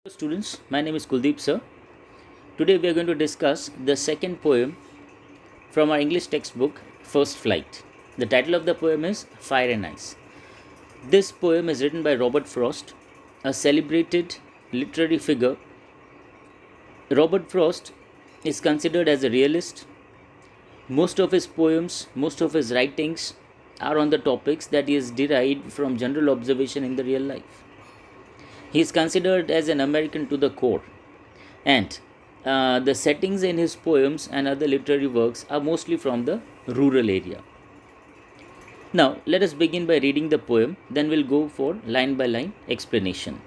Hello students, my name is Kuldeep sir. Today we are going to discuss the second poem from our English textbook, First Flight. The title of the poem is Fire and Ice. This poem is written by Robert Frost, a celebrated literary figure. Robert Frost is considered as a realist. Most of his poems, most of his writings are on the topics that he has derived from general observation in the real life. He is considered as an American to the core, and the settings in his poems and other literary works are mostly from the rural area. Now, let us begin by reading the poem, then we'll go for line by line explanation.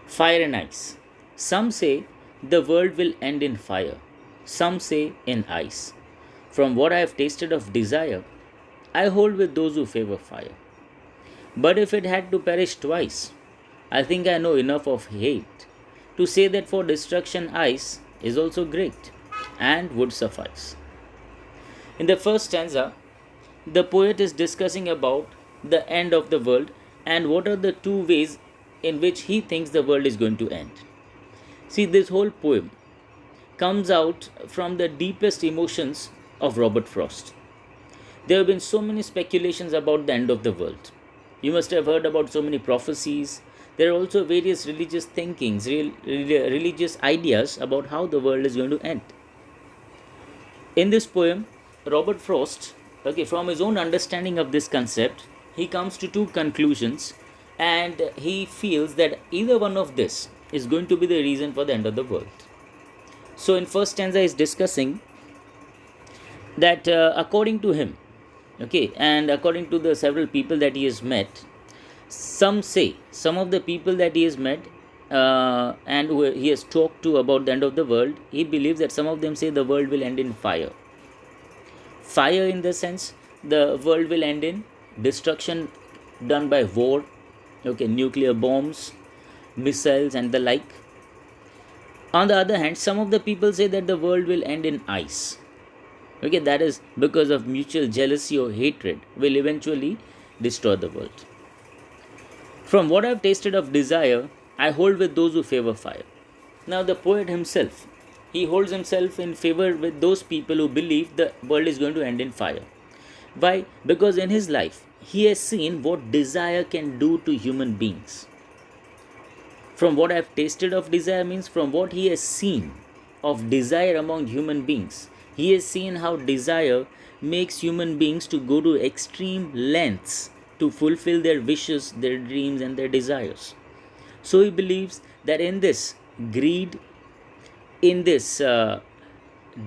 Fire and ice. Some say the world will end in fire, some say in ice. From what I have tasted of desire, I hold with those who favor fire. But if it had to perish twice, I think I know enough of hate to say that for destruction ice is also great and would suffice. In the first stanza, the poet is discussing about the end of the world and what are the two ways in which he thinks the world is going to end. See, this whole poem comes out from the deepest emotions of Robert Frost. There have been so many speculations about the end of the world. You must have heard about so many prophecies. There are also various religious thinkings, religious ideas about how the world is going to end. In this poem, Robert Frost, from his own understanding of this concept, he comes to two conclusions, and he feels that either one of this is going to be the reason for the end of the world. So in first stanza, he is discussing that according to him, and according to the several people that he has met, some of the people that he has met and who he has talked to about the end of the world, he believes that some of them say the world will end in fire. Fire in the sense the world will end in destruction done by war, nuclear bombs, missiles and the like. On the other hand, some of the people say that the world will end in ice. That is because of mutual jealousy or hatred will eventually destroy the world. From what I have tasted of desire, I hold with those who favor fire. Now the poet himself, he holds himself in favor with those people who believe the world is going to end in fire. Why? Because in his life, he has seen what desire can do to human beings. From what I have tasted of desire means from what he has seen of desire among human beings. He has seen how desire makes human beings to go to extreme lengths to fulfill their wishes, their dreams, and their desires. So he believes that in this greed, in this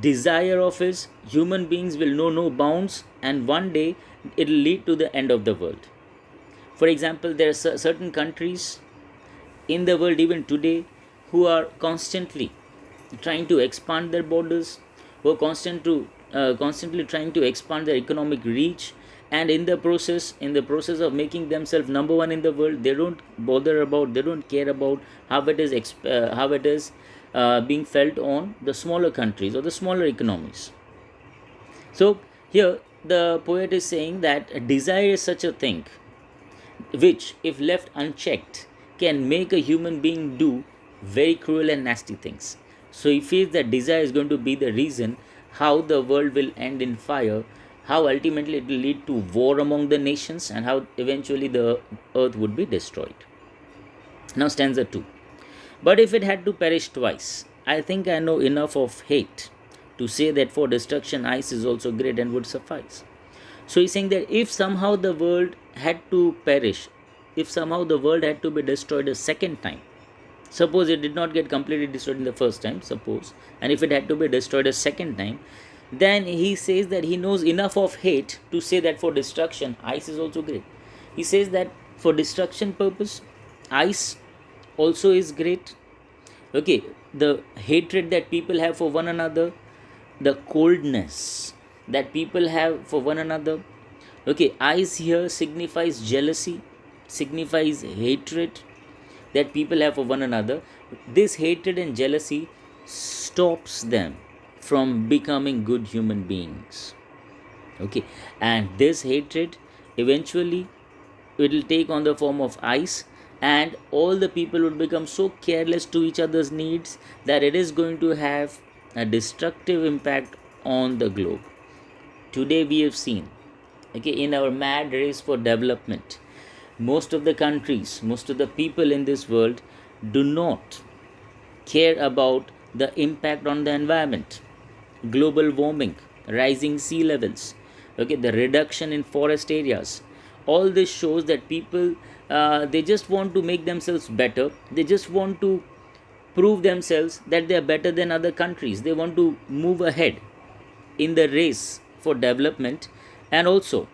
desire of his, human beings will know no bounds, and one day it will lead to the end of the world. For example, there are certain countries in the world even today who are constantly trying to expand their borders, who are constantly trying to expand their economic reach, and in the process of making themselves number one in the world, they don't care about how it is being felt on the smaller countries or the smaller economies. So here the poet is saying that desire is such a thing which, if left unchecked, can make a human being do very cruel and nasty things. So he feels that desire is going to be the reason how the world will end in fire, how ultimately it will lead to war among the nations, and how eventually the earth would be destroyed. Now stanza 2. But if it had to perish twice, I think I know enough of hate to say that for destruction ice is also great and would suffice. So he's saying that if somehow the world had to perish, if somehow the world had to be destroyed a second time, suppose it did not get completely destroyed in the first time, and if it had to be destroyed a second time, then he says that he knows enough of hate to say that for destruction, ice is also great. He says that for destruction purpose, ice also is great. The hatred that people have for one another, the coldness that people have for one another. Ice here signifies jealousy, signifies hatred that people have for one another. This hatred and jealousy stops them from becoming good human beings. And this hatred eventually it will take on the form of ice, and all the people would become so careless to each other's needs that it is going to have a destructive impact on the globe. Today we have seen, okay, in our mad race for development, most of the countries, most of the people in this world do not care about the impact on the environment. Global warming, rising sea levels, okay, the reduction in forest areas, all this shows that people, they just want to make themselves better. They just want to prove themselves that they are better than other countries. They want to move ahead in the race for development, and also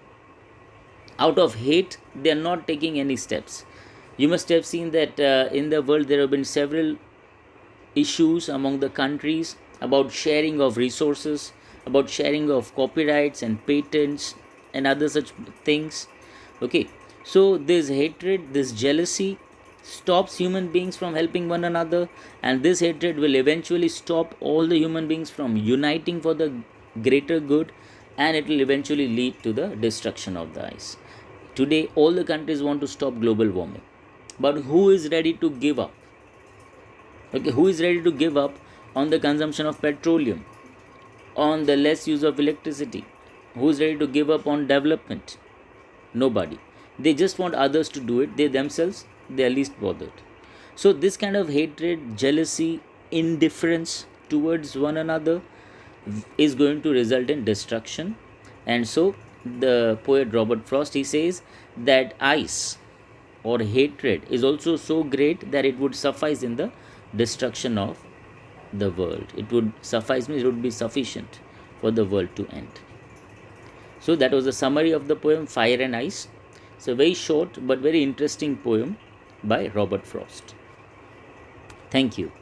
out of hate they are not taking any steps. You must have seen that in the world there have been several issues among the countries about sharing of resources, about sharing of copyrights and patents and other such things. Okay, so this hatred, this jealousy stops human beings from helping one another, and this hatred will eventually stop all the human beings from uniting for the greater good, and it will eventually lead to the destruction of the ice. Today, all the countries want to stop global warming, but who is ready to give up? Okay, who is ready to give up on the consumption of petroleum, on the less use of electricity? Who is ready to give up on development? Nobody. They just want others to do it. They themselves, they are least bothered. So this kind of hatred, jealousy, indifference towards one another is going to result in destruction. And so the poet Robert Frost, he says that ice or hatred is also so great that it would suffice in the destruction of the world. It would suffice, means it would be sufficient for the world to end. So that was a summary of the poem Fire and Ice. It's a very short but very interesting poem by Robert Frost. Thank you.